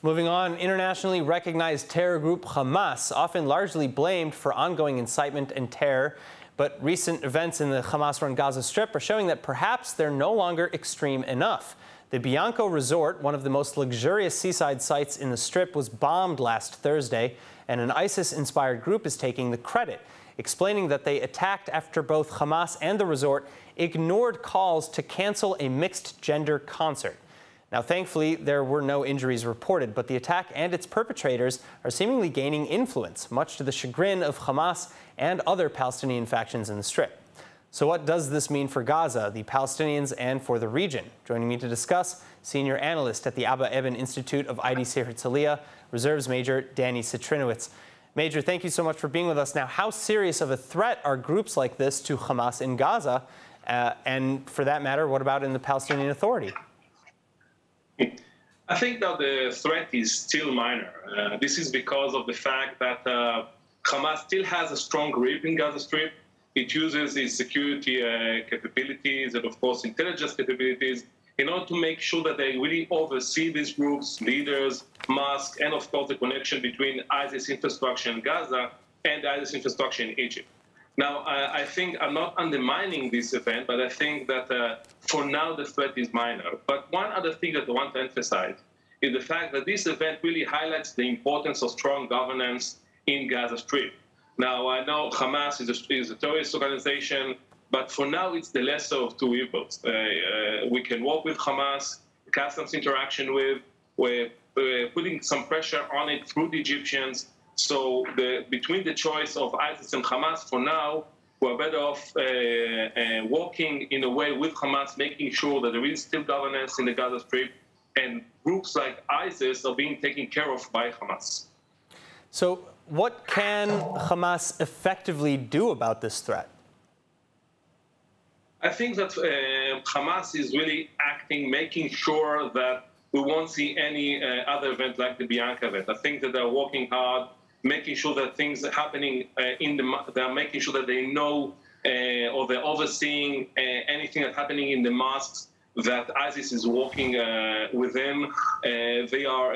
Moving on, internationally recognized terror group Hamas, often largely blamed for ongoing incitement and terror. But recent events in the Hamas-run Gaza Strip are showing that perhaps they're no longer extreme enough. The Bianco resort, one of the most luxurious seaside sites in the Strip, was bombed last Thursday, and an ISIS-inspired group is taking the credit, explaining that they attacked after both Hamas and the resort ignored calls to cancel a mixed-gender concert. Now, thankfully, there were no injuries reported, but the attack and its perpetrators are seemingly gaining influence, much to the chagrin of Hamas and other Palestinian factions in the Strip. So what does this mean for Gaza, the Palestinians, and for the region? Joining me to discuss, senior analyst at the Abba-Eban Institute of IDC Herzliya, Reserves Major Danny Citrinowicz. Major, thank you so much for being with us. Now, how serious of a threat are groups like this to Hamas in Gaza? And for that matter, what about in the Palestinian Authority? I think that the threat is still minor. This is because of the fact that Hamas still has a strong grip in Gaza Strip. It uses its security capabilities and, of course, intelligence capabilities in order to make sure that they really oversee these groups, leaders, mosques, and, of course, the connection between ISIS infrastructure in Gaza and ISIS infrastructure in Egypt. Now, I think I'm not undermining this event, but I think that for now the threat is minor. But one other thing that I want to emphasize is the fact that this event really highlights the importance of strong governance in Gaza Strip. Now, I know Hamas is a terrorist organization, but for now it's the lesser of two evils. We can work with Hamas, have some interaction with, we're putting some pressure on it through the Egyptians. So between the choice of ISIS and Hamas, for now, we're better off working in a way with Hamas, making sure that there is still governance in the Gaza Strip, and groups like ISIS are being taken care of by Hamas. So what can Hamas effectively do about this threat? I think that Hamas is really acting, making sure that we won't see any other event like the Bianco event. I think that they're working hard, making sure that things are happening they're making sure that they know or they're overseeing anything that's happening in the mosques that ISIS is working within. They are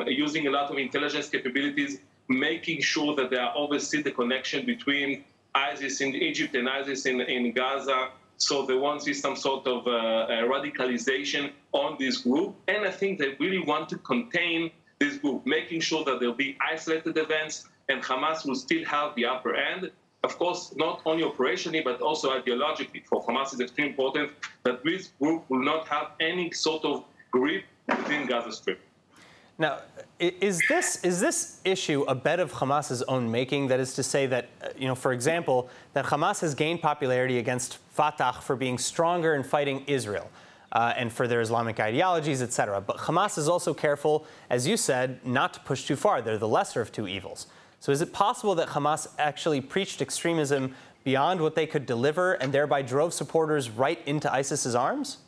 using a lot of intelligence capabilities, making sure that they are oversee the connection between ISIS in Egypt and ISIS in Gaza. So they won't see some sort of radicalization on this group. And I think they really want to contain this group, making sure that there'll be isolated events and Hamas will still have the upper end. Of course, not only operationally, but also ideologically. For Hamas, it's extremely important that this group will not have any sort of grip within Gaza Strip. Now, is this issue a bed of Hamas's own making? That is to say that, for example, that Hamas has gained popularity against Fatah for being stronger in fighting Israel and for their Islamic ideologies, etc. But Hamas is also careful, as you said, not to push too far. They're the lesser of two evils. So is it possible that Hamas actually preached extremism beyond what they could deliver and thereby drove supporters right into ISIS's arms?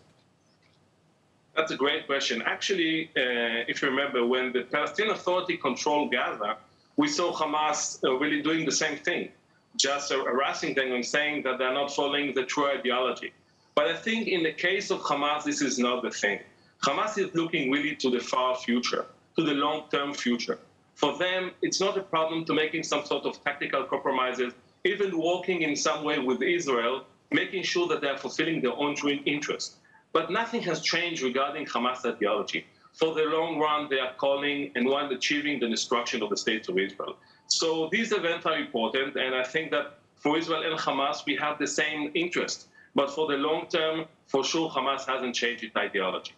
That's a great question. Actually, if you remember, when the Palestinian Authority controlled Gaza, we saw Hamas really doing the same thing, just harassing them and saying that they're not following the true ideology. But I think in the case of Hamas, this is not the thing. Hamas is looking really to the far future, to the long-term future. For them, it's not a problem to making some sort of tactical compromises, even working in some way with Israel, making sure that they are fulfilling their own true interests. But nothing has changed regarding Hamas ideology. For the long run, they are calling and want achieving the destruction of the state of Israel. So these events are important, and I think that for Israel and Hamas, we have the same interest. But for the long term, for sure, Hamas hasn't changed its ideology.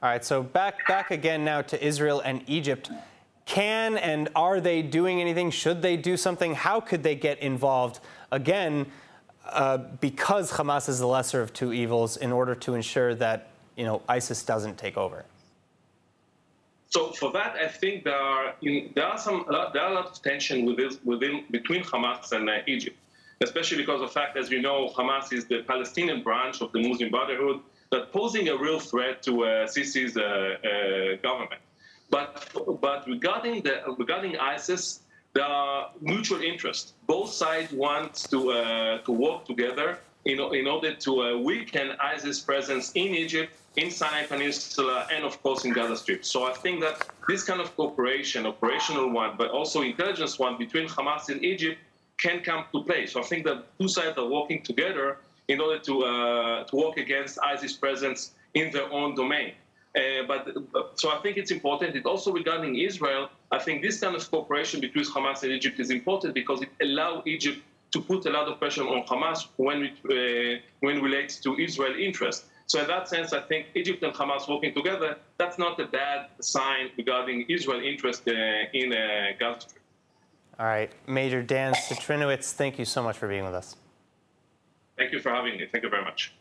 All right, so back again now to Israel and Egypt. Can and are they doing anything? Should they do something? How could they get involved? Again, because Hamas is the lesser of two evils, in order to ensure that ISIS doesn't take over. So for that, I think there are a lot of tension between Hamas and Egypt, especially because of the fact, as you know, Hamas is the Palestinian branch of the Muslim Brotherhood that posing a real threat to Sisi's government. But regarding ISIS, there are mutual interests. Both sides want to work together in order to weaken ISIS presence in Egypt in Sinai Peninsula, and of course in Gaza Strip. So I think that this kind of cooperation, operational one, but also intelligence one between Hamas and Egypt can come to play. So I think that two sides are working together in order to work against ISIS presence in their own domain. So I think it's important. It also regarding Israel, I think this kind of cooperation between Hamas and Egypt is important because it allows Egypt to put a lot of pressure on Hamas when relates to Israel interest. So in that sense, I think Egypt and Hamas working together, that's not a bad sign regarding Israel interest in Gaza. All right. Major Dan Citrinowicz, thank you so much for being with us. Thank you for having me. Thank you very much.